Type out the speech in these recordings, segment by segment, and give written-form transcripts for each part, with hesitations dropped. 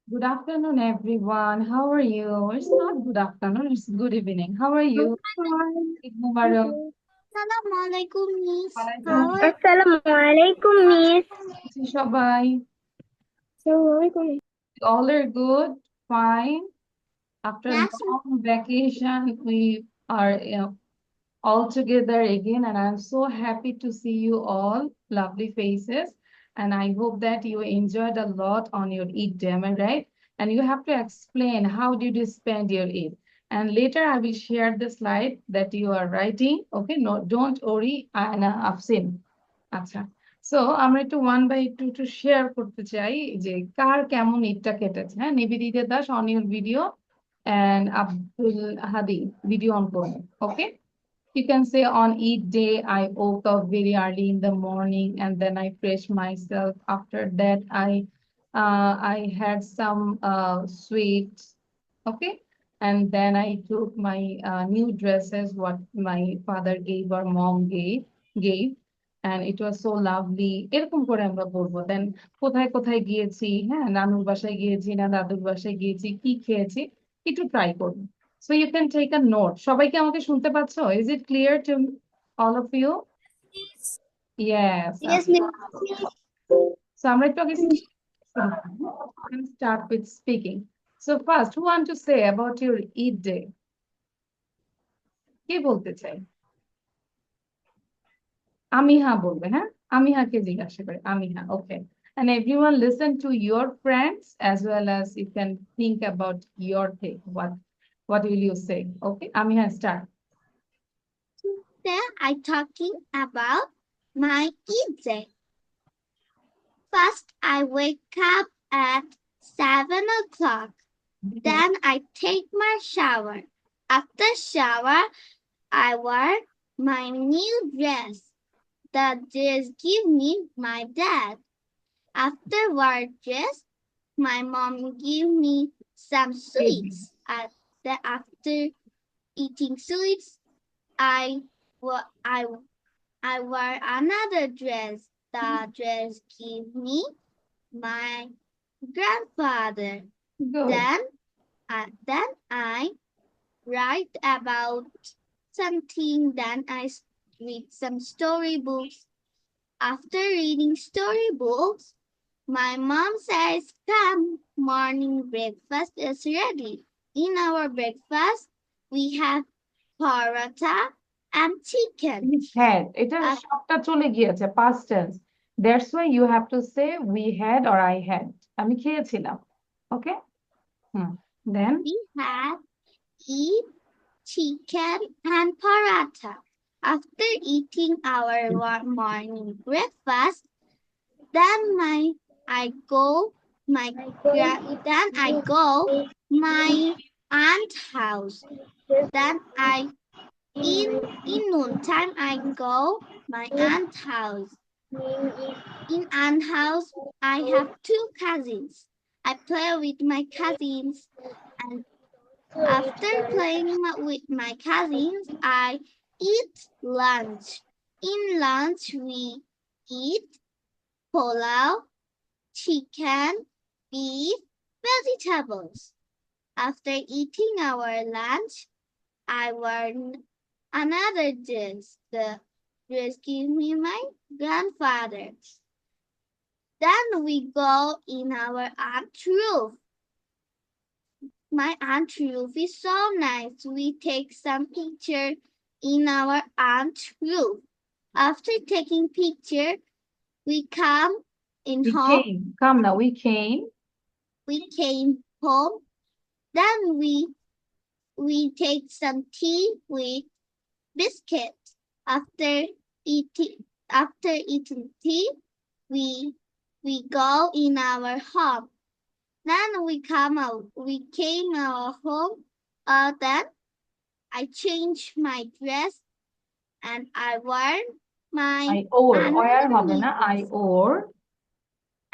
Good afternoon, everyone. How are you? It's not good afternoon, it's good evening. How are you? Eid Mubarak. Assalamualaikum, Miss. ওয়ালাইকুম How are Assalamualaikum, Miss. আসসালাম সবাই। Assalamualaikum. All are good, fine. After a yes, long vacation, we are all together again, and I'm so happy to see you all, lovely faces. And I hope that you enjoyed a lot on your Eid day, am I right? And you have to explain how did you spend your Eid. And later I will share the slide that you are writing. Okay, no, don't worry, I've seen. আচ্ছা, so আমরা একটু one by to share করতে চাই যে কার কেমন ঈদটা কেটেছে। হ্যাঁ, Nivedita Das on your video and Abdul Hadi video on Chrome. Okay. You can say on each day I woke up very early in the morning and then I freshed myself. After that, I had some sweets. Okay. And then I took my new dresses, what my father gave or mom gave. And it was so lovely. এরকম করে আমরা বলবো। Then কোথায় কোথায় গিয়েছি, হ্যাঁ, নানুর বাসায় গিয়েছি না দাদুর বাসায় গিয়েছি, কি খেয়েছি, একটু ট্রাই করবো। So you can take a note. সবাই কি আমাকে শুনতে পাচ্ছো? Is it clear to all of you? Yes. yes, Miss. So আমরা একটু আগে start with speaking. So first, who want to say about your Eid day? কে বলতে চাই? আমিহা বলবে, হ্যাঁ? আমিহাকে জিজ্ঞাসা করে। আমিহা, okay. And everyone listen to your friends as well as you can think about your thing. What will you say? Okay, Amiha, start. Today I'm talking about my Eid day. First, I wake up at 7 o'clock. Then I take my shower. After shower, I wear my new dress. The dress give me my dad. After wear dress, my mom give me some sweets. After eating sweets, I wa- I I wear another dress. The dress give me my grandfather. Good. Then I write about something. Then I read some storybooks. After reading storybooks, my mom says, "Come, morning breakfast is ready." In our breakfast, we have paratha and chicken. We had. এটা Uh, সবটা চলে গিয়েছে past tense. That's why you have to say we had or I had. আমি খেয়েছিলাম. Okay? Then we have eat chicken and paratha. After eating our morning breakfast, then I go then I go my aunt house. Then in noontime I go my aunt house. In aunt house I have two cousins. I play with my cousins, and after playing with my cousins I eat lunch. In lunch we eat pulao, chicken, beef, vegetables. After eating our lunch, I learn another dish. The dish gave me my grandfather. Then we go in our aunt's roof. My aunt's roof is so nice. We take some picture in our aunt's roof. After taking picture, we come in we home. came. Come now, we came. We came home. Then we take some tea with biscuit. After eating tea, we go in our home. Then we came our home. Then I change my dress and I wear my I or another হবে না, new I dress. or.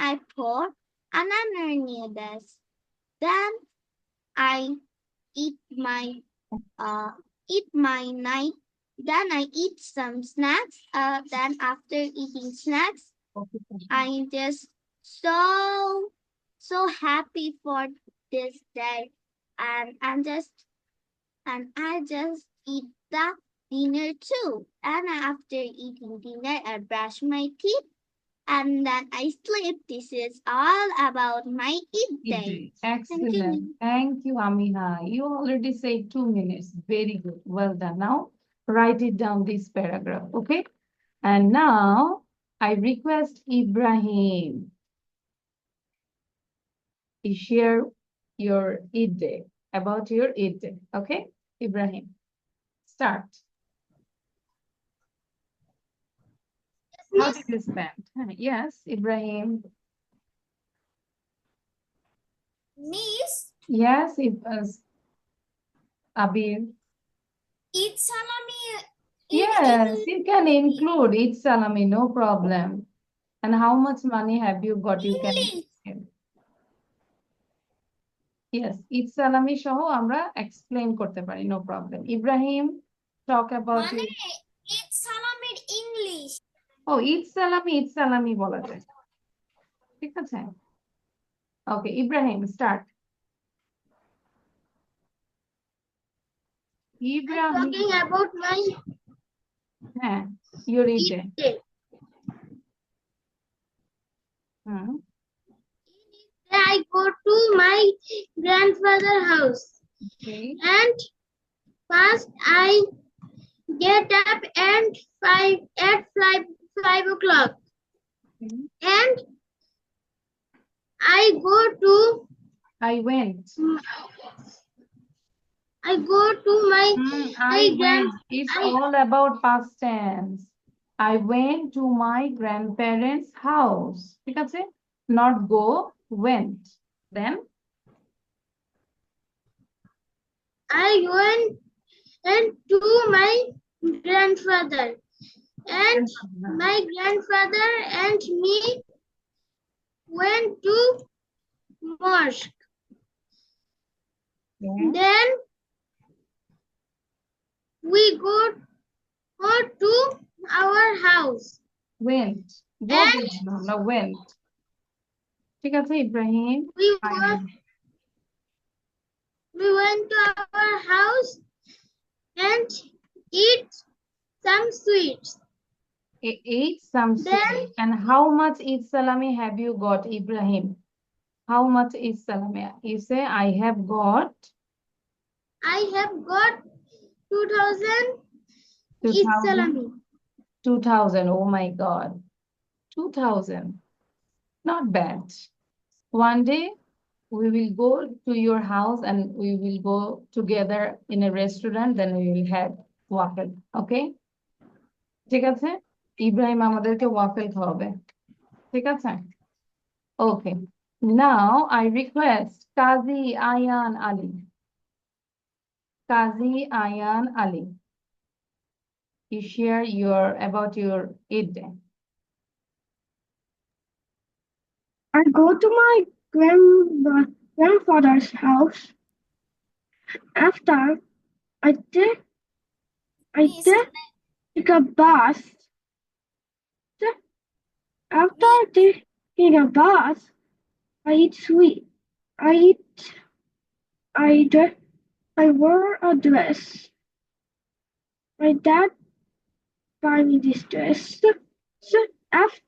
I pour another new dress. Then I eat my eat my night. Then I eat some snacks. Then after eating snacks, Okay. I just so so happy for this day, and I just eat the dinner too. And after eating dinner, I brush my teeth and then I sleep. This is all about my Eid day. Thank you. Excellent. Thank you, Amina. You already said 2 minutes. Very good. Well done. Now, write it down this paragraph, okay? And now, I request Ibrahim to share your Eid day, about your Eid day, okay? Ibrahim, start. How did you spend? Yes, Ibrahim. Miss, Yes, it was Abir. Eid salami Yes, you can include Eid salami, no problem. And how much money have you got? You can English. Yes, Eid salami shoho আমরা explain করতে পারি, no problem. Ibrahim, talk about মানে your... Eid সালামের English Oh, Eid salami বলা যায়। ঠিক আছে? Okay, Ibrahim, start. Ibrahim, Talking about my হ্যাঁ, your Eid day. day. Hmm, I go to my grandfather's house okay. and first I get up and five o'clock Okay. and I go to I went. my I my grand went. It's I- all about past tense. I went to my grandparents' house. ঠিক আছে? Not go, went. Then I went and to my grandfather and my grandfather and me went to mosque. Okay. Then we go to our house. Went. Go And- বললাম না, went. ঠিক আছে, Ibrahim? We went to our house and eat some sweets. Ate some Then- sweet. And how much Eid salami have you got, Ibrahim? How much Eid salami? You say, I have got I have got 2,000 Eid 2,000. salami. 2,000. Oh my God. 2,000. Not bad. One day we will go to your house and we will go together in a restaurant. Then we will have waffle. Okay? ঠিক আছে? ইব্রাহিম আমাদেরকে waffle খাওয়াবে। ঠিক আছে? Okay. Now I request Qazi Ayan Ali. Qazi Ayan Ali. You share about your Eid day. I go to my grandfather's house. After I take a bath. After taking a bath, I eat sweet. I wore a dress. My dad buy me this dress. So after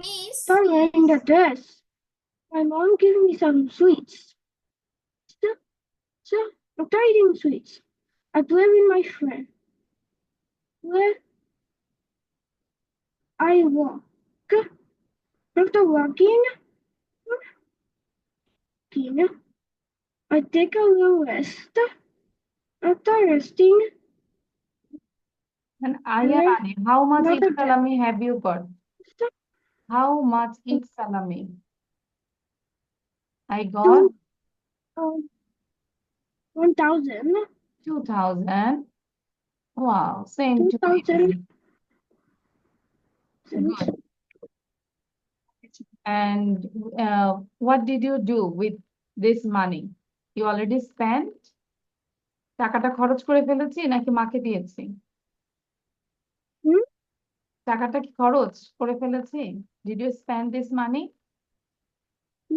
miss wearing the dress, my mom gave me some sweets. So after eating sweets, I play with my friend. Where I walk. After walking, I take a little rest. After resting, And Ayan Ali, how much Eid Another day. salami have you got? How much Eid salami? I got 1,000. 2,000. Wow, same to 2,000. Ibrahim. Good. And what did you do with this money? You already spent? টাকাটা খরচ করে ফেলেছি নাকি মাকে দিয়েছি? টাকাটা কি খরচ করে ফেলেছি? Did you spend this money?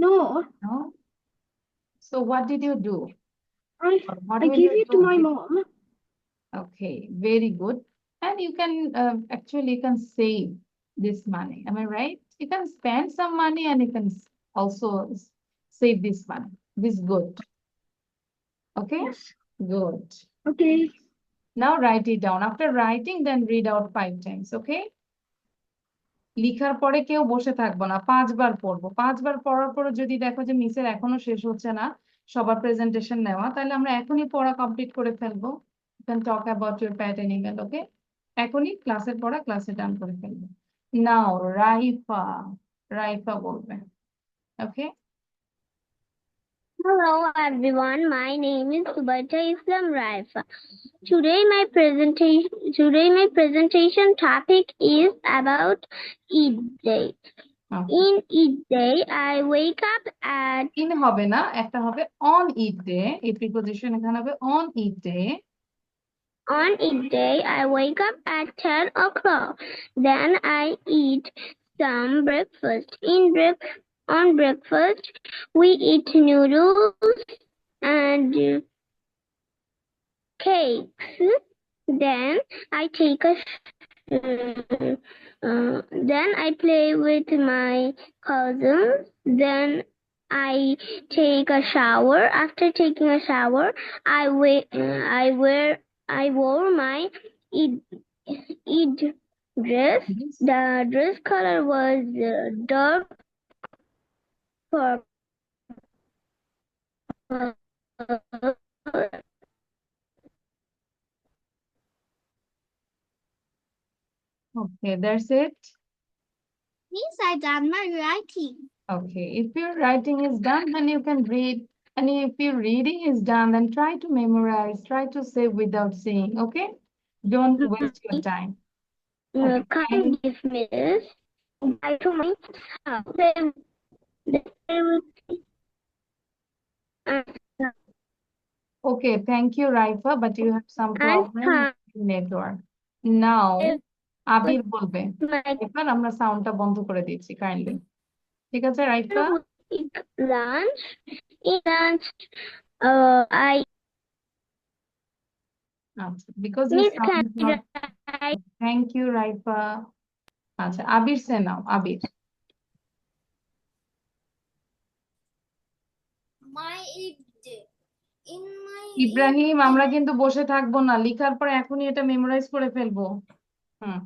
No, No? So what did you do? I Or what I will gave you it to do my with- mom. Okay, very good. And you can actually you can save this money. Am I right? You can spend some money and you can also save this money. This is good. Okay? Yes. Good. Okay. Now write it down. After writing, then read out 5 times. Okay? লিখার পরে কেউ বসে থাকবো না, 5 বার পড়বো। 5 বার পড়ার পরে যদি দেখো যে মিসের এখনো শেষ হচ্ছে না সবার প্রেজেন্টেশন নেওয়া, তাহলে আমরা এখনই পড়া কমপ্লিট করে ফেলবো। You can talk about your pet animal, okay? এখনই ক্লাসের পড়া ক্লাসে ডান করে ফেলবো। নাও রাইফা, রাইফা বলবে। ওকে? Hello everyone, my name is Subaita Islam Raifa. Today my presentation topic is about Eid Day. In Eid Day, I wake up at in হবে না, একটা হবে অন ইট ডে। এই প্রিপোজিশন এখানে হবে on eat day. On Eid Day, I wake up at 10 o'clock. Then I eat some breakfast. On breakfast, we eat noodles and cakes. Then I take a then I play with my cousins. Then I take a shower. After taking a shower, I wore my Eid dress. The dress color was dark purple. Okay, that's it. Means I done my writing. Okay, if your writing is done, then you can read. And if your reading is done, then try to memorize, try to say without saying, okay? Don't waste your time. Okay, Can't give me this. I to my house. okay, thank you, Raifa, but you have some problem with the network. Now, আবির বলবে। এবার আমরা সাউন্ডটা বন্ধ করে দিচ্ছি kindly. ঠিক আছে, Raifa? Lunch. In lunch, I because your Miss sound is not. Thank you, Raifa. আচ্ছা, আবির সে নাও, আবির। My Eid Day. In my Ibrahim, আমরা কিন্তু বসে থাকবো না, লিখার পর এখনই এটা মেমোরাইজ করে ফেলবো। হুম।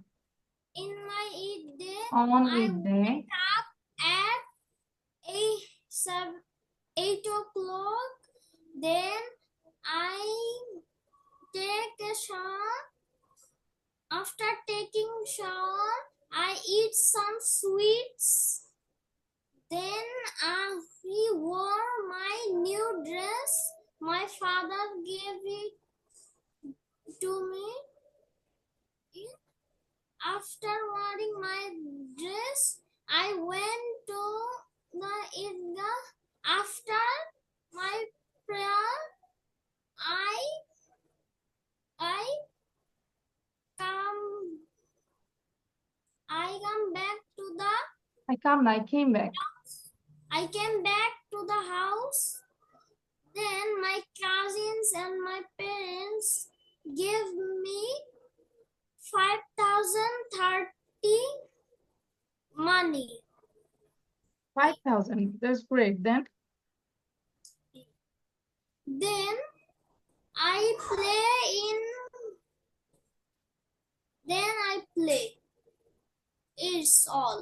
in my Eid Day, On I Eid Day, wake up at 8 o'clock. Then I take a shower. After taking shower, I eat some sweets. Then I wore my new dress. My father gave it to me. After wearing my dress, I went to the Idgah. After my prayer, I come back to the I came back. I came back to the house. Then my cousins and my parents gave me 5,030 money. 5,000. That's great. Then I play. It's all.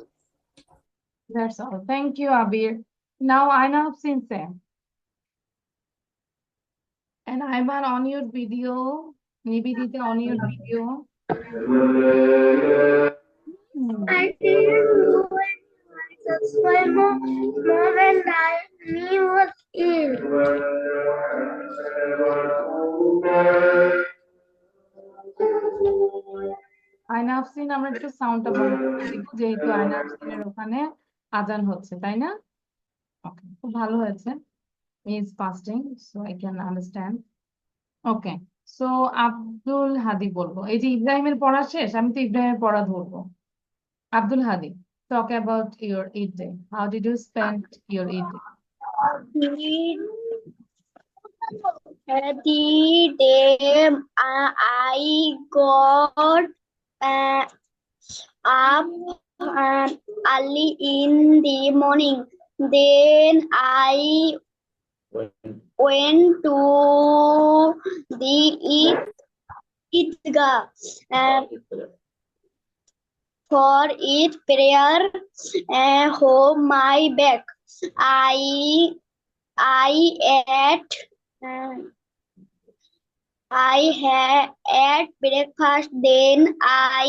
that's all. Thank you, Abir. Now I have seen Sam. And I'm on your video. Nivedita on your video. I didn't know it. My mom and me was ill. আয়না আফসিন আমরা একটু সাউন্ডটা বন্ধ করে দিব, যেহেতু আয়না আফসিনের ওখানে আজান হচ্ছে, তাই না? ওকে, খুব ভালো হয়েছে। He is fasting, so I can understand. Okay, so Abdul Hadi বলবো। এই যে ইব্রাহিমের পড়া শেষ, আমি তো ইব্রাহিমের পড়া ধরবো। আব্দুল হাদি। Talk about your Eid day. How did you spend your Eid day? The day I got up early in the morning. Then I went to the Eidgah for Eid prayer. Home my back. I ate. I had breakfast. Then I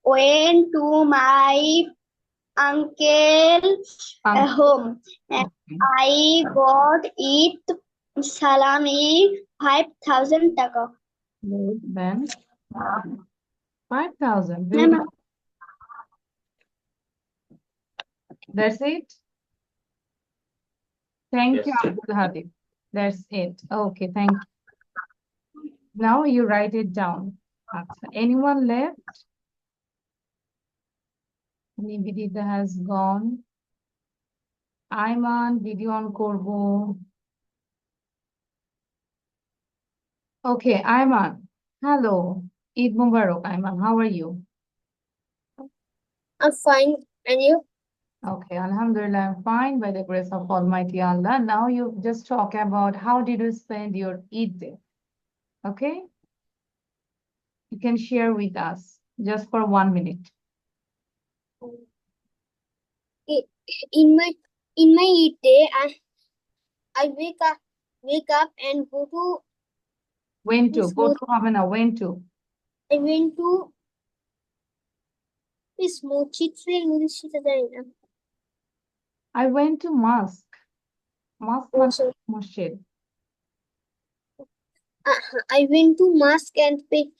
went to my uncle's home. And I got it salami 5,000 taka. Good. Then 5,000. Very good. That's it. Thank you, Abdul Hadi. That's it. Okay, thank you. Now you write it down. Anyone left? Anybody that has gone? Ayman, video on korbo. Okay, Ayman. Hello. Eid Mubarak, Ayman. How are you? I'm fine. And you? Okay, Alhamdulillah, I'm fine by the grace of Almighty Allah. Now you just talk about how did you spend your Eid day? Okay? You can share with us just for 1 minute. In my Eid day, I wake up and go to When to? Go Smooth. to Havana. When to? I went to Smooth. I went to mosque. Mosque Also, masjid. I went to mosque and pay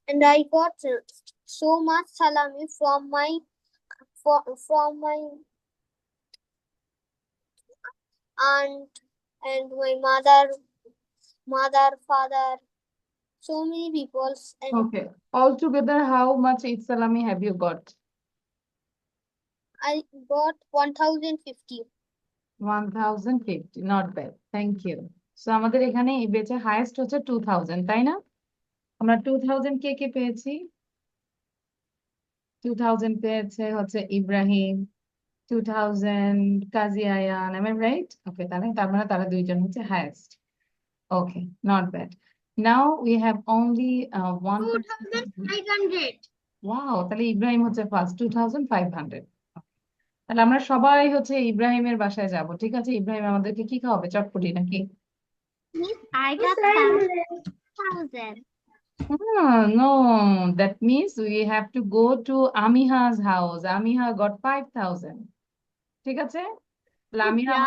and I got so much salami from my aunt and my mother, father, so many people. And Okay. Altogether, how much Eid salami have you got? I got 1,050. 1,050. Not bad. Thank you. So আমাদের এখানে এই বেচে highest হচ্ছে 2,000, তাই না? আমরা 2,000 কে পেয়েছি? 2,000 পেয়েছে হচ্ছে ইব্রাহিম, 2,000 কাজী Ayaan. Am I right? Okay, তার মানে তারা দুইজন হচ্ছে highest. Okay, not bad. Now we have only 2,500. Wow, তাহলে ইব্রাহিম হচ্ছে ফার্স্ট 2,500। তাহলে আমরা সবাই হচ্ছে ইব্রাহিমের বাসায় যাব, ঠিক আছে? ইব্রাহিম আমাদেরকে কি খাওয়াবে? চটপটি নাকি? I got 1,000. No, that means we have to go to Amiha's house. Amiha got 5,000. ঠিক আছে? তাহলে আমিহা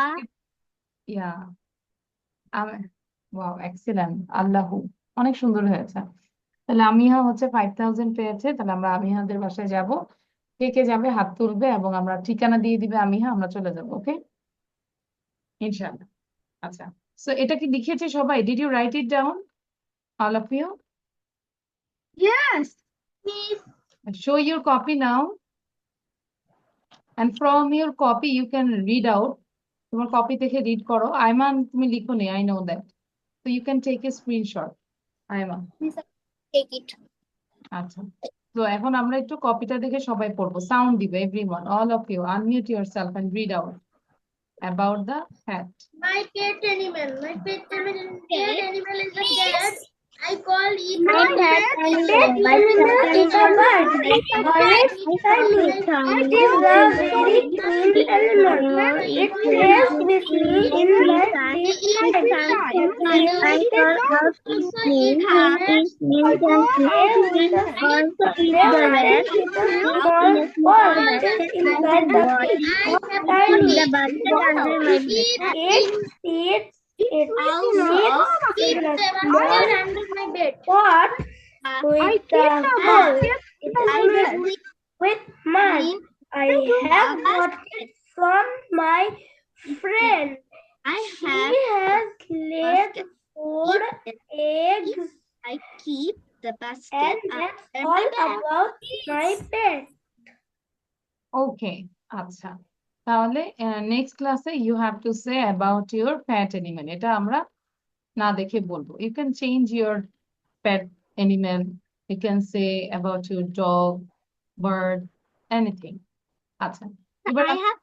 ওয়াও, এক্সিলেন্ট। আল্লাহু, অনেক সুন্দর হয়েছে। তাহলে আমিহা হচ্ছে 5,000 পেয়েছে। তাহলে আমরা আমিহাদের বাসায় যাব। কে কে যাবে হাত তুলবে এবং আমরা ঠিকানা দিয়ে দিবে আমিহা, আমরা চলে যাব। ওকে, ইনশাআল্লাহ। আচ্ছা, সো এটা কি লিখেছে সবাই? Did you write it down, all of you? Yes. Show your copy now, and from your copy you can read out. তোমার কপি থেকে রিড করো। আইমান, তুমি লিখো নি, I know that, so you can take a screenshot. Ayman, Take it. আচ্ছা, তো এখন আমরা একটু কপিটা দেখে সবাই পড়বো। সাউন্ড দিবে everyone, all of you unmute yourself and read out about the hat. My pet animal is a cat. I call it my pet animal is a bird. Always beside me. It is a very cute animal. It plays with me in my sleep time. I thought how to eat her. Also eat the rest. Inside the It under my bed. What? With the hole. With mud. I have got it from my friend. I He have has laid basket. 4 eggs, I keep the basket and that's under all my bed. about my pet. Okay, আচ্ছা, তাহলে next ক্লাসে you have to say about your pet animal. এটা আমরা না দেখে বলবো। You can change your pet animal. You can say about your dog, bird, anything. আচ্ছা, এবার I have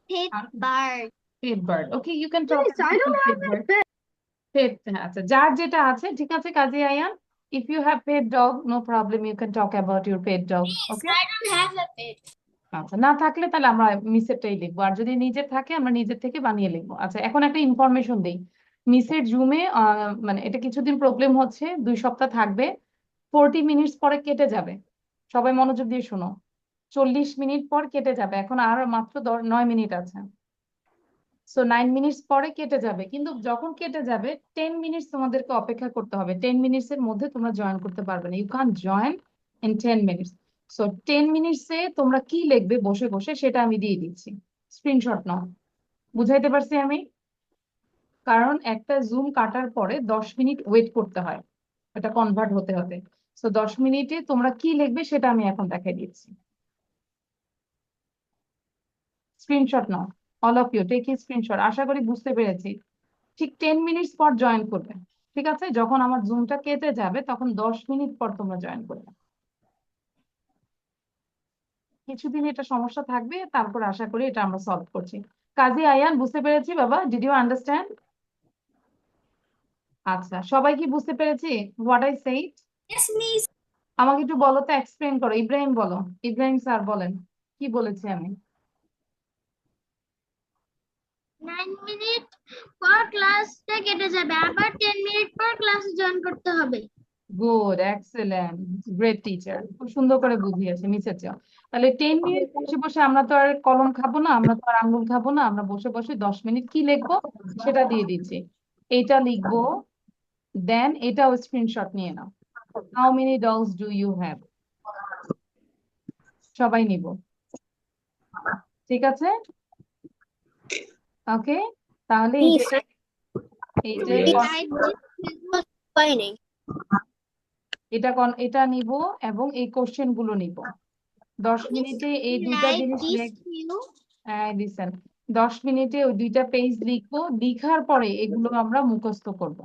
pet bird. pet bird. Okay, you can talk Please, I about don't your pet have bird. Pet, আচ্ছা, যার যেটা আছে ঠিক আছে কাজী Ayaan. If you have pet dog, no problem. You can talk about your pet dog. Okay? I don't have a pet. আচ্ছা, না থাকলে তাহলে আমরা মিসেরটাই লিখবো, আর যদি নিজের থাকে আমরা নিজের থেকে বানিয়ে লিখবো। আচ্ছা, এখন একটা ইনফরমেশন দিই। মিসের জুমে মানে এটা কিছুদিন প্রবলেম হচ্ছে, 2 সপ্তাহ থাকবে। 40 মিনিটস পরে কেটে যাবে। সবাই মনোযোগ দিয়ে শোনো, 40 মিনিট পর কেটে যাবে। এখন আর মাত্র 9 মিনিট আছে। সো 9 মিনিটস পরে কেটে যাবে, কিন্তু যখন কেটে যাবে 10 মিনিটস তোমাদেরকে অপেক্ষা করতে হবে। 10 মিনিটস এর মধ্যে তোমরা জয়েন করতে পারবে না। You can join in 10 minutes. So 10 মিনিটসে তোমরা কি লিখবে বসে বসে সেটা আমি দিয়ে দিচ্ছি, স্ক্রিনশট নাও। বুঝাইতে পারছি আমি? কারণ একটা জুম কাটার পরে 10 মিনিট ওয়েট করতে হয় এটা কনভার্ট হতে হতে। সো 10 মিনিটে তোমরা কি লিখবে সেটা আমি এখন দেখাই দিচ্ছি। স্ক্রিনশট নাও, all of you take a screenshot. আশা করি বুঝতে পেরেছি। ঠিক 10 মিনিটস পর জয়েন করবে, ঠিক আছে? যখন আমার জুমটা কেটে যাবে তখন 10 মিনিট পর তোমরা জয়েন করবে। কিছুদিন এটা সমস্যা থাকবে, তারপর আশা করি এটা আমরা সলভ করছি। কাজী আয়ান, বুঝতে পেরেছি বাবা? Did you understand? আচ্ছা, সবাই কি বুঝতে পেরেছি what I said? Yes, miss. আমাকে একটু বলো তো, এক্সপ্লেন করো। ইব্রাহিম বলো, ইব্রাহিম স্যার বলেন কি বলেছি আমি। 9 মিনিট পর ক্লাসটা কেটে যাবে, আবার 10 মিনিট পর ক্লাসে জয়েন করতে হবে। গুড, এক্সেলেন্ট, গ্রেট টিচার, খুব সুন্দর করে বুঝিয়েছে মিসের চেয়ে। তাহলে 10 মিনিট বসে বসে আমরা তো আর কলম খাবো না, আমরা তো আর আঙ্গুল খাবো না, আমরা বসে বসে 10 মিনিট কি লিখবো সেটা দিয়ে দিচ্ছি। এটা লিখবো, দেন এটাও স্ক্রিনশট নিয়ে নাও। How many dogs do you have? সবাই নিব, ঠিক আছে? ওকে, তাহলে এটা নিব এবং এই কোশ্চেন গুলো নিব। 10 মিনিটে এই দুইটা Write জিনিস this you. লিসেন, 10 মিনিটে ওই দুইটা পেজ লিখবো, লিখার পরে এগুলো আমরা মুখস্থ করব।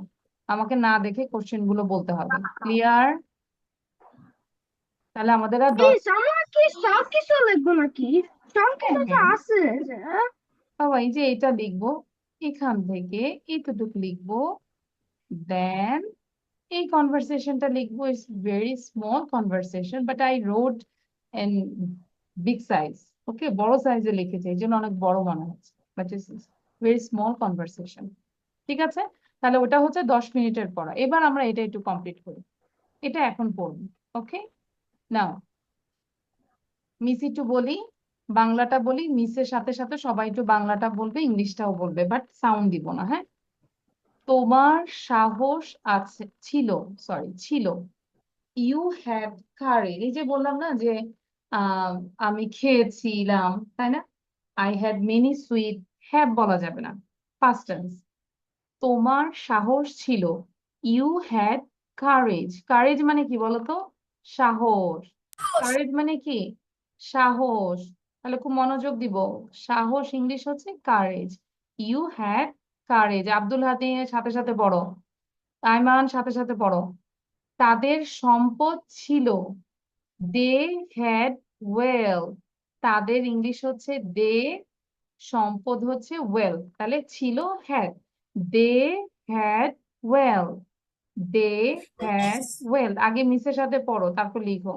আমাকে না দেখে কোশ্চেন গুলো বলতে হবে। ক্লিয়ার? তাহলে আমাদের আর 10 প্লিজ, আমরা কি সব কিছু লিখবো নাকি? সব কিছু তো আছে। বাবা, এই যে এটা লিখবো, এখান থেকে এতটুকু লিখবো, দেন এই কনভারসেশনটা লিখবো। It's very small conversation, but I wrote in big size. Okay, বড় সাইজে লিখেছি, এই জন্য অনেক বড় মনে হচ্ছে, but it's very small conversation. ঠিক আছে, তাহলে ওটা হচ্ছে 10 মিনিটের পড়া। এবার আমরা এটা একটু কমপ্লিট করি, এটা এখন পড়ুন। ওকে, নাও মিস একটু বলি, বাংলাটা বলি, মিসের সাথে সাথে সবাই একটু বাংলাটা বলবে, ইংলিশটাও বলবে, বাট সাউন্ড দিব না, হ্যাঁ? তোমার সাহস আছে ছিল, সরি ছিল, ইউ হ্যাড কারেজ। এই যে বললাম না যে আহ আমি খেয়েছিলাম, তাই না? I had many sweet, have বলা যাবে না, পাস্ট টেন্স। তোমার সাহস ছিল, ইউ হ্যাড কারেজ। কারেজ মানে কি বলতো? সাহস। কারেজ মানে কি? সাহস। তাহলে খুব মনোযোগ দিব, সাহস ইংলিশ হচ্ছে courage. You had courage. Abdul হাদিমের সাথে সাথে পড়ো, আইমান সাথে সাথে পড়ো। তাদের সম্পদ ছিল, দে হ্যাড ওয়েল। তাদের ইংলিশ হচ্ছে দে, সম্পদ হচ্ছে ওয়েল। তাহলে ছিল had, they had wealth, they had wealth. আগে মিসের সাথে পড়ো, তারপর লিখো।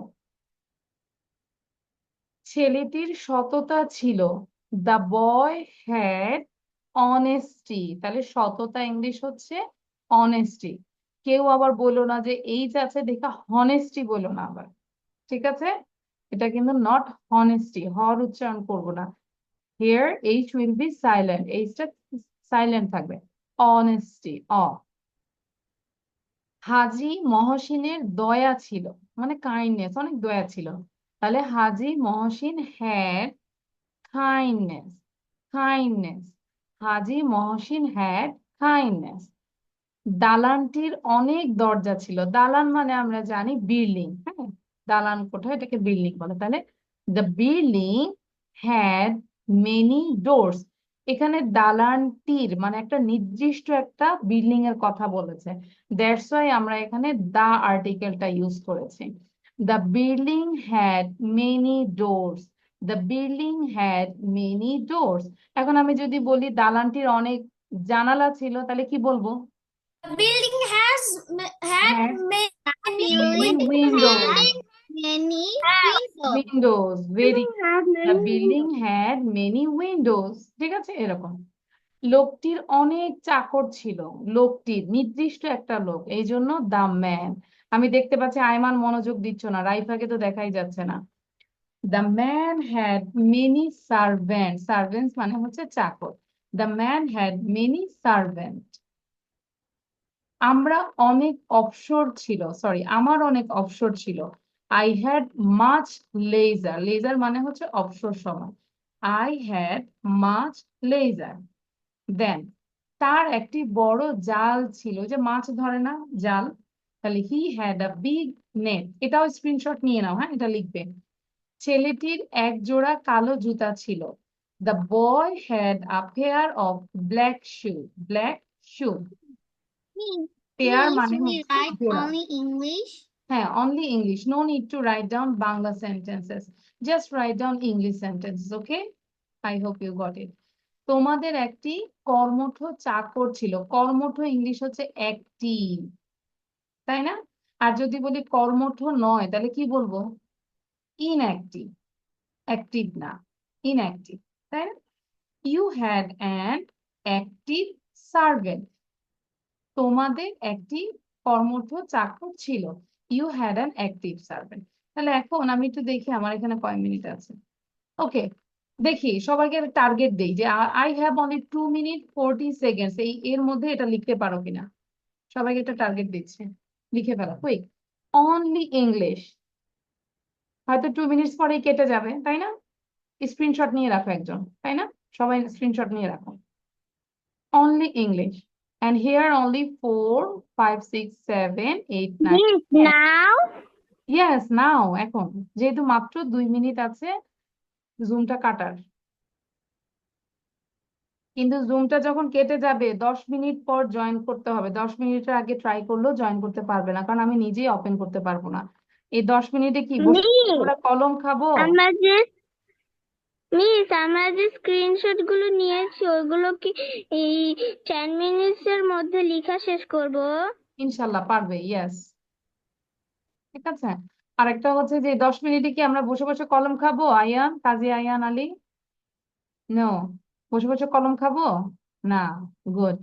ছেলেটির সততা ছিল, দ্য বয় হ্যাড অনেস্টি। তাহলে সততা ইংলিশ হচ্ছে অনেস্টি। কেউ আবার বলো না যে এইচ আছে দেখা হনেস্টি বলো না আবার, ঠিক আছে? এটা কিন্তু নট হনেস্টি, হর উচ্চারণ করবো না। Here H will be silent, এইচটা সাইলেন্ট থাকবে। অনেস্টি, অ। হাজী মহসিনের দয়া ছিল, মানে কাইন্ডনেস, অনেক দয়া ছিল। তাহলে Haji Mohsin had kindness, kindness. Haji Mohsin had kindness. দালানটির অনেক দরজা ছিল। দালান মানে আমরা জানি বিল্ডিং, হ্যাঁ, দালান কোঠা, এটাকে বিল্ডিং বলে। তাহলে the building had many doors. এখানে দালানটির মানে একটা নির্দিষ্ট একটা বিল্ডিং এর কথা বলেছে, দ্যাটস ওয়াই আমরা এখানে দা আর্টিকেলটা ইউজ করেছি। The building had many doors, the building had many doors. এখন আমি যদি বলি দালানটির অনেক জানালা ছিল, তাহলে কি বলবো? The building had Had many many Building windows. had many windows. Windows, very. Have The many building had many windows. ঠিক আছে, এরকম। লোকটির অনেক চাকর ছিল। লোকটির নির্দিষ্ট একটা লোক, এই জন্য দ্য ম্যান। আমি দেখতে পাচ্ছি আয়মান মনোযোগ দিচ্ছ না, রাইফাকে তো দেখাই যাচ্ছে না। The man had many servant. Servants মানে হচ্ছে চাকর। The man had many servant. আমরা অনেক অবসর ছিল, সরি, আমার অনেক অবসর ছিল। I had much leisure. Leisure মানে হচ্ছে অবসর সময়। I had much leisure. Then তার একটি বড় জাল ছিল, যে মাছ ধরে না, জাল। তাহলে he had a big net. এটাও স্ক্রিনশট নিয়ে নাও, হ্যাঁ, এটা লিখবে। ছেলেটির এক জোড়া কালো জুতা ছিল। The boy had a pair of black shoe. Black shoe, pair Miss, মানে we হচ্ছে write জোড়া। only English. হ্যাঁ, only English. No need to write down Bangla sentences. Just write down English sentences, okay? I hope you got it. তোমাদের একটি কর্মঠ চাকর ছিল। কর্মঠ English হচ্ছে অ্যাক্টিভ, তাই না? আর যদি বলি কর্মঠ নয়, তাহলে কি বলবো? ইনঅ্যাক্টিভ। অ্যাক্টিভ না, ইনঅ্যাক্টিভ, তাই না? You had an active servant. তোমাদের একটি কর্মঠ চাকর ছিল। You had an active servant. তাহলে এখন আমি একটু দেখি আমার এখানে কয় মিনিট আছে। ওকে, দেখি সবাইকে টার্গেট দেই যে I have only 2 minutes 40 seconds, এর মধ্যে এটা লিখতে পারো কিনা। সবাইকে একটা টার্গেট দিচ্ছে, লিখে ফেলো কুইক। Only English. হয়তো 2 মিনিটস পরেই কেটে যাবে, তাই না? স্ক্রিনশট নিয়ে রাখো একজন, তাই না? সবাই স্ক্রিনশট নিয়ে রাখো। Only English. And here only 4, 5, 6, 7, 8, 9, Yes, 10. now Yes, now, এখন যেহেতু মাত্র 2 মিনিট আছে জুমটা কাটার, কিন্তু জুমটা যখন কেটে যাবে 10 মিনিট পর জয়েন করতে হবে। 10 মিনিটের আগে ট্রাই করলেও জয়েন করতে পারবে না, কারণ আমি নিজেই ওপেন করতে পারবো না। এই 10 মিনিটে কি বসে Miss, আমরা কলম খাবো? আমরা যে স্ক্রিনশট গুলো নিয়েছি ওগুলো কি এই 10 মিনিটস এর মধ্যে লেখা শেষ করব? ইনশাল্লাহ পারবে, ইয়েস। ঠিক আছে। আরেকটা হচ্ছে যে 10 মিনিটে কি আমরা বসে বসে কলম খাবো? আয়ান, কাজী আয়ান আলী, নো, বসে বসে কলম খাবো না। গুড।